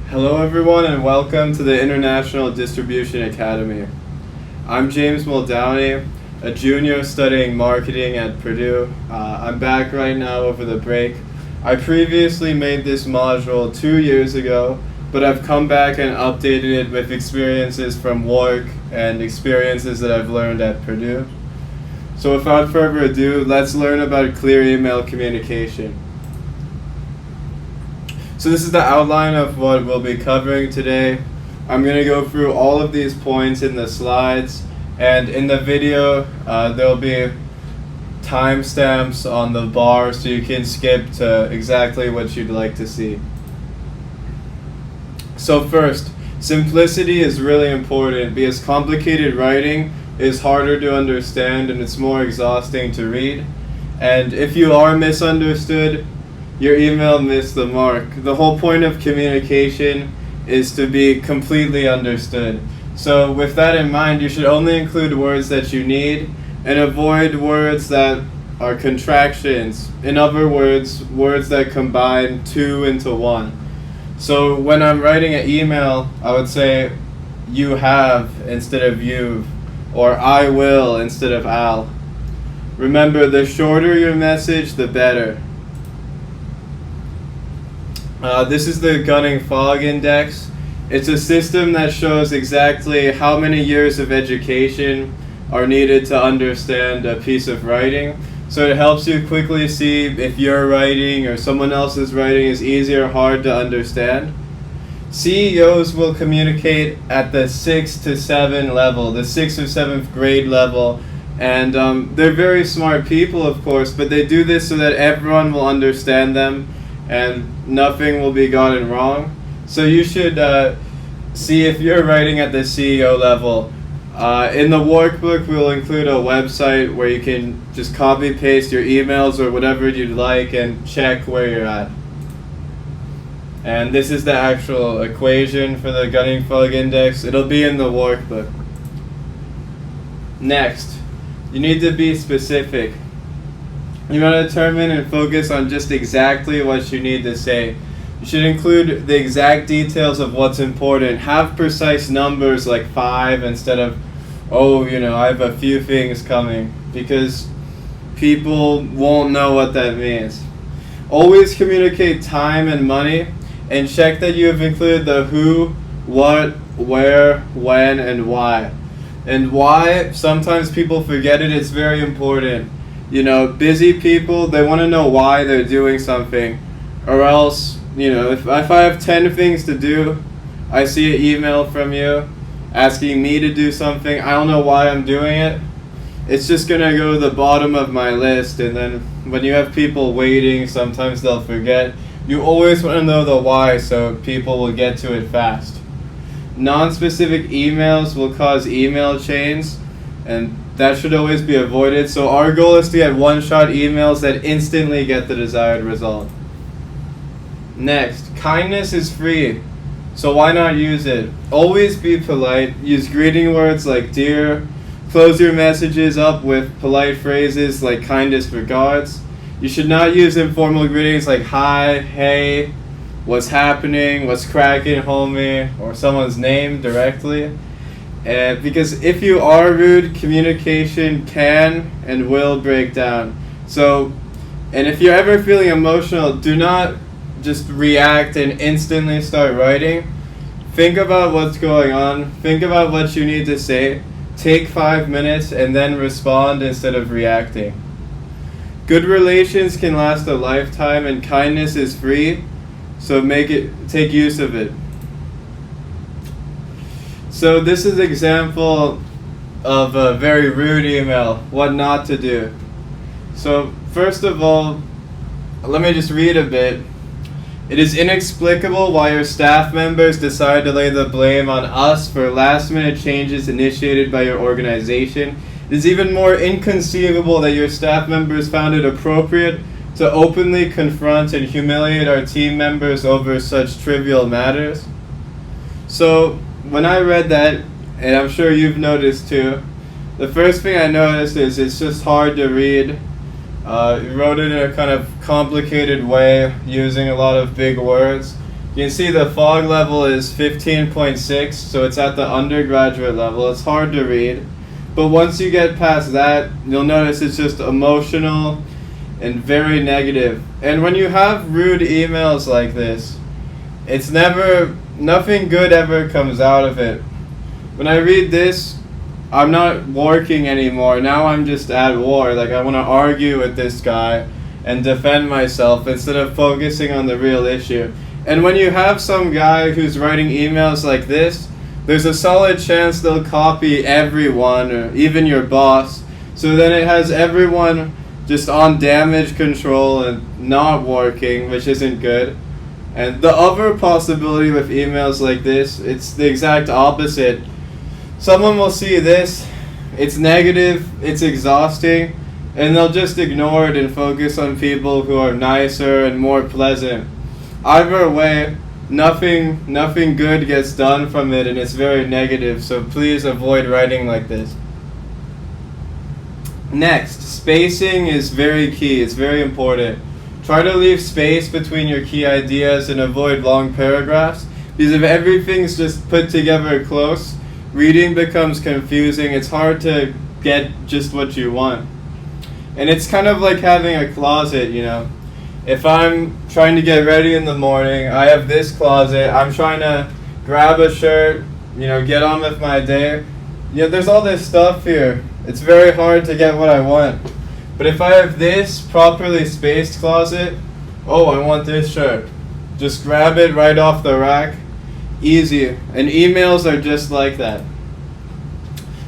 Hello everyone and welcome to the International Distribution Academy. I'm James Muldowney, a junior studying marketing at Purdue. I'm back right now over the break. I previously made this module 2 years ago, but I've come back and updated it with experiences from work and experiences that I've learned at Purdue. So without further ado, let's learn about clear email communication. So this is the outline of what we'll be covering today. I'm going to go through all of these points in the slides, and in the video there'll be timestamps on the bar so you can skip to exactly what you'd like to see. So first, simplicity is really important because complicated writing is harder to understand and it's more exhausting to read. And if you are misunderstood, your email missed the mark. The whole point of communication is to be completely understood. So with that in mind, you should only include words that you need and avoid words that are contractions. In other words, words that combine two into one. So when I'm writing an email, I would say you have instead of you've, or I will instead of I'll. Remember, the shorter your message, the better. This is the Gunning-Fogg Index. It's a system that shows exactly how many years of education are needed to understand a piece of writing. So it helps you quickly see if your writing or someone else's writing is easy or hard to understand. CEOs will communicate at the 6 to 7 level, the 6th or 7th grade level. And they're very smart people, of course, but they do this so that everyone will understand them and nothing will be gotten wrong. So you should see if you're writing at the CEO level. In the workbook, we'll include a website where you can just copy paste your emails or whatever you'd like and check where you're at. And this is the actual equation for the Gunning-Fogg Index. It'll be in the workbook. Next, you need to be specific. You want to determine and focus on just exactly what you need to say. You should include the exact details of what's important. Have precise numbers like 5 instead of, I have a few things coming, because people won't know what that means. Always communicate time and money, and check that you have included the who, what, where, when, and why. And why, sometimes people forget it, it's very important. Busy people, they want to know why they're doing something. Or else, if I have 10 things to do, I see an email from you asking me to do something, I don't know why I'm doing it, it's just going to go to the bottom of my list. And then when you have people waiting, sometimes they'll forget. You always want to know the why so people will get to it fast. Non-specific emails will cause email chains, and that should always be avoided. So our goal is to get one-shot emails that instantly get the desired result. Next, kindness is free, so why not use it? Always be polite. Use greeting words like dear. Close your messages up with polite phrases like kindest regards. You should not use informal greetings like hi, hey, what's happening, what's cracking, homie, or someone's name directly. Because if you are rude, communication can and will break down. And if you're ever feeling emotional, do not just react and instantly start writing. Think about what's going on. Think about what you need to say. Take 5 minutes and then respond instead of reacting. Good relations can last a lifetime, and kindness is free, so take use of it. So this is an example of a very rude email, what not to do. So first of all, let me just read a bit. It is inexplicable why your staff members decide to lay the blame on us for last-minute changes initiated by your organization. It is even more inconceivable that your staff members found it appropriate to openly confront and humiliate our team members over such trivial matters. So when I read that, and I'm sure you've noticed too, the first thing I noticed is it's just hard to read. You wrote it in a kind of complicated way, using a lot of big words. You can see the fog level is 15.6, so it's at the undergraduate level. It's hard to read. But once you get past that, you'll notice it's just emotional and very negative. And when you have rude emails like this, it's nothing good ever comes out of it. When I read this, I'm not working anymore. Now I'm just at war. Like, I want to argue with this guy and defend myself instead of focusing on the real issue. And when you have some guy who's writing emails like this, there's a solid chance they'll copy everyone or even your boss. So then it has everyone just on damage control and not working, which isn't good. And the other possibility with emails like this, it's the exact opposite. Someone will see this, it's negative, it's exhausting, and they'll just ignore it and focus on people who are nicer and more pleasant. Either way, nothing good gets done from it, and it's very negative, so please avoid writing like this. Next, spacing is very key, it's very important. Try to leave space between your key ideas and avoid long paragraphs, because if everything's just put together close, reading becomes confusing. It's hard to get just what you want. And it's kind of like having a closet, you know. If I'm trying to get ready in the morning, I have this closet, I'm trying to grab a shirt, you know, get on with my day. You know, there's all this stuff here. It's very hard to get what I want. But if I have this properly spaced closet, oh, I want this shirt. Just grab it right off the rack. Easy. And emails are just like that.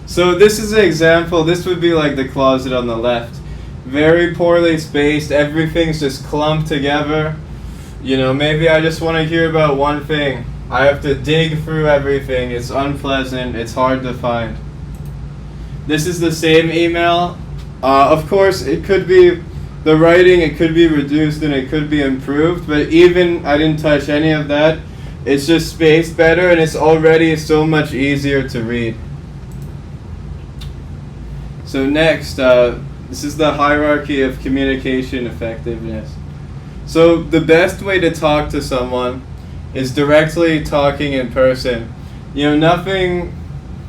So this is an example. This would be like the closet on the left. Very poorly spaced. Everything's just clumped together. You know, maybe I just want to hear about one thing. I have to dig through everything. It's unpleasant. It's hard to find. This is the same email. Of course, it could be the writing, it could be reduced and it could be improved, but even I didn't touch any of that. It's just spaced better and it's already so much easier to read. So next, this is the hierarchy of communication effectiveness. So the best way to talk to someone is directly talking in person. You know,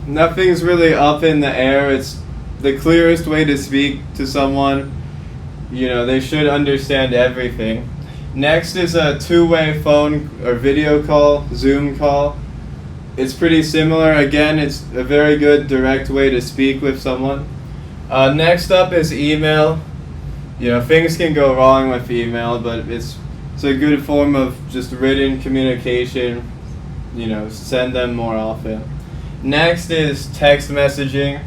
nothing's really up in the air. It's the clearest way to speak to someone. You know, they should understand everything. Next is a two-way phone or video call, Zoom call. It's pretty similar. Again, it's a very good direct way to speak with someone. Next up is email. You know, things can go wrong with email, but it's a good form of just written communication. You know, send them more often. Next is text messaging.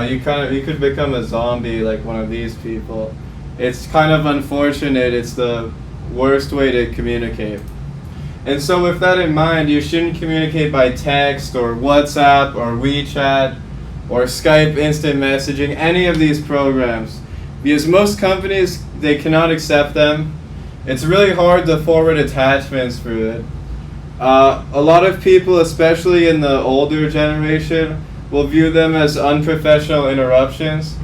You could become a zombie like one of these people. It's kind of unfortunate. It's the worst way to communicate. And so with that in mind, you shouldn't communicate by text or WhatsApp or WeChat or Skype instant messaging, any of these programs. Because most companies, they cannot accept them. It's really hard to forward attachments through it. A lot of people, especially in the older generation, will view them as unprofessional interruptions.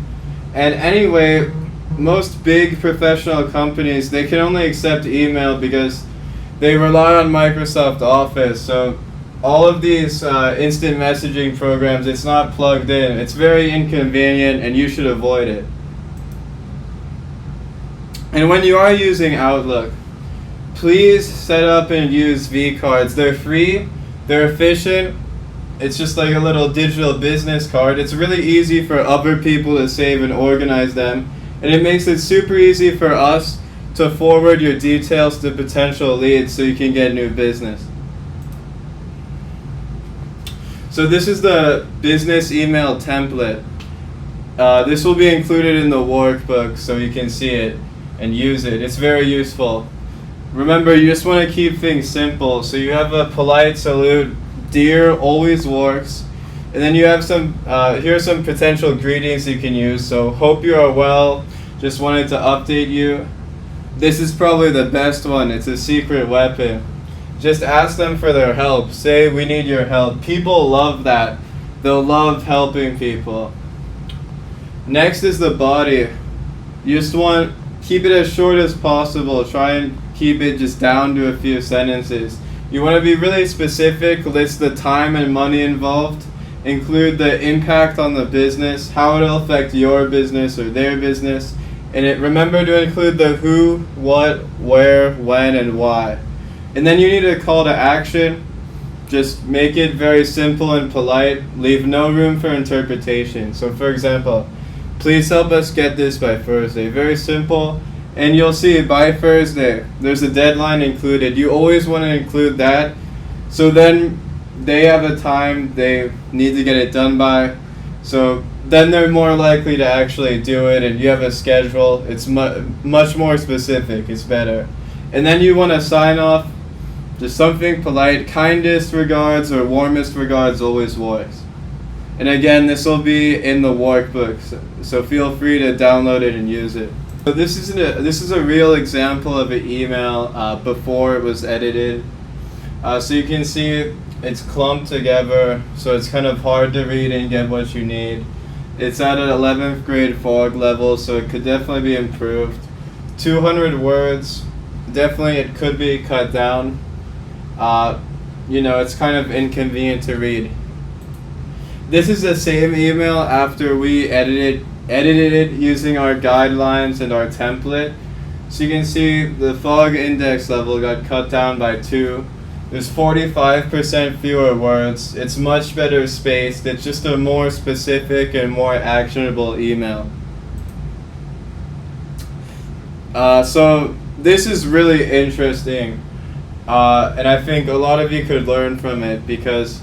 And anyway, most big professional companies, they can only accept email because they rely on Microsoft Office. So all of these instant messaging programs, it's not plugged in. It's very inconvenient and you should avoid it. And when you are using Outlook, please set up and use V-cards. They're free, they're efficient. It's just like a little digital business card. It's really easy for other people to save and organize them. And it makes it super easy for us to forward your details to potential leads so you can get new business. So this is the business email template. This will be included in the workbook so you can see it and use it. It's very useful. Remember, you just want to keep things simple. So you have a polite salute. Dear always works. And then you have some, here are some potential greetings you can use. So hope you are well. Just wanted to update you. This is probably the best one. It's a secret weapon. Just ask them for their help. Say, we need your help. People love that. They'll love helping people. Next is the body. You just want, keep it as short as possible. Try and keep it just down to a few sentences. You want to be really specific, list the time and money involved, include the impact on the business, how it'll affect your business or their business, and remember to include the who, what, where, when, and why. And then you need a call to action. Just make it very simple and polite. Leave no room for interpretation. So for example, please help us get this by Thursday. Very simple. And you'll see by Thursday, there's a deadline included. You always want to include that. So then they have a time they need to get it done by. So then they're more likely to actually do it, and you have a schedule. It's much more specific. It's better. And then you want to sign off. Just something polite. Kindest regards or warmest regards always works. And again, this will be in the workbook, so feel free to download it and use it. So this is a real example of an email before it was edited. So you can see it's clumped together, so it's kind of hard to read and get what you need. It's at an 11th grade fog level, so it could definitely be improved. 200 words, definitely it could be cut down. It's kind of inconvenient to read. This is the same email after we edited it using our guidelines and our template. So you can see the fog index level got cut down by 2. There's 45% fewer words. It's much better spaced. It's just a more specific and more actionable email. So this is really interesting. And I think a lot of you could learn from it because,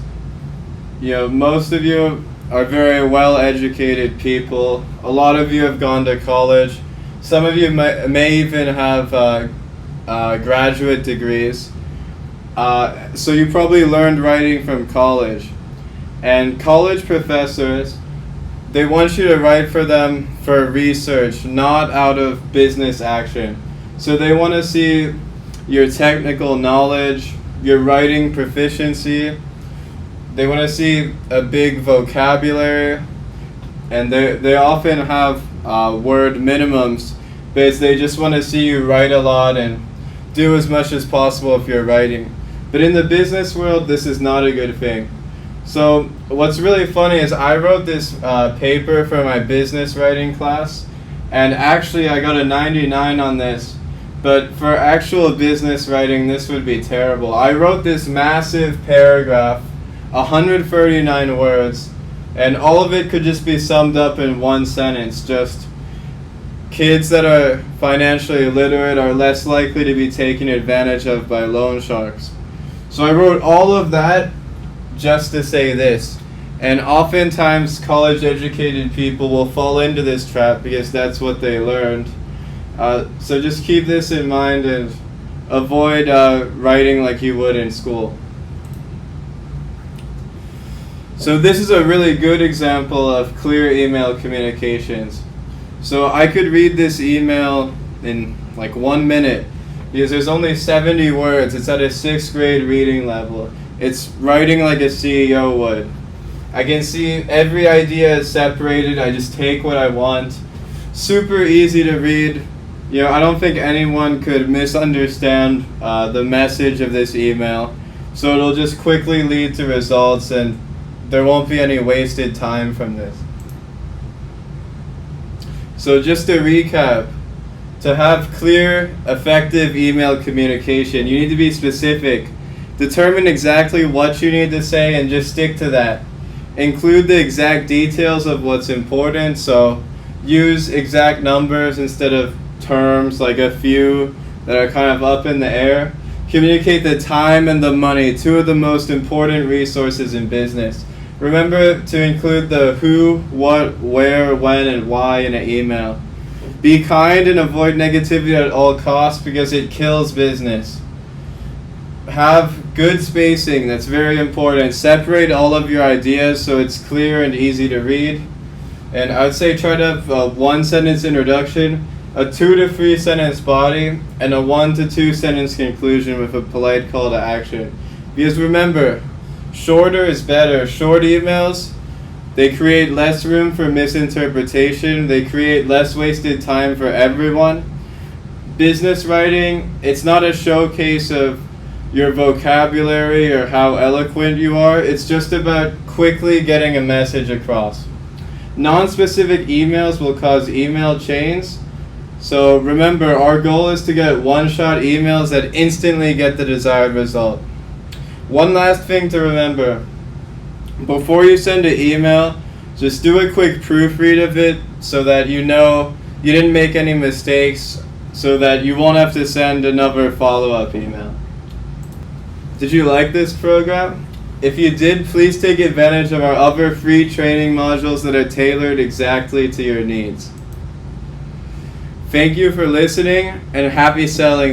most of you are very well-educated people. A lot of you have gone to college. Some of you may even have graduate degrees. So you probably learned writing from college. And college professors, they want you to write for them for research, not out of business action. So they want to see your technical knowledge, your writing proficiency. They want to see a big vocabulary, and they often have word minimums, because they just want to see you write a lot and do as much as possible if you're writing. But in the business world, this is not a good thing. So what's really funny is I wrote this paper for my business writing class, and actually I got a 99 on this. But for actual business writing, this would be terrible. I wrote this massive paragraph, 139 words, and all of it could just be summed up in one sentence. Just kids that are financially illiterate are less likely to be taken advantage of by loan sharks. So I wrote all of that just to say this. And oftentimes college-educated people will fall into this trap because that's what they learned. So just keep this in mind and avoid writing like you would in school. So this is a really good example of clear email communications. So I could read this email in like 1 minute because there's only 70 words. It's at a 6th grade reading level. It's writing like a CEO would. I can see every idea is separated. I just take what I want. Super easy to read. I don't think anyone could misunderstand the message of this email. So it'll just quickly lead to results, and there won't be any wasted time from this. So just to recap, to have clear, effective email communication, you need to be specific. Determine exactly what you need to say and just stick to that. Include the exact details of what's important, so use exact numbers instead of terms like a few that are kind of up in the air. Communicate the time and the money, 2 of the most important resources in business. Remember to include the who, what, where, when, and why in an email. Be kind and avoid negativity at all costs because it kills business. Have good spacing, that's very important. Separate all of your ideas so it's clear and easy to read. And I would say try to have a 1-sentence introduction, a 2 to 3 sentence body, and a 1 to 2 sentence conclusion with a polite call to action. Because remember, shorter is better. Short emails, they create less room for misinterpretation. They create less wasted time for everyone. business writing, it's not a showcase of your vocabulary or how eloquent you are. It's just about quickly getting a message across. Non-specific emails will cause email chains. So remember, our goal is to get one-shot emails that instantly get the desired result. One last thing to remember. Before you send an email, just do a quick proofread of it so that you know you didn't make any mistakes, so that you won't have to send another follow-up email. Did you like this program? If you did, please take advantage of our other free training modules that are tailored exactly to your needs. Thank you for listening, and happy selling.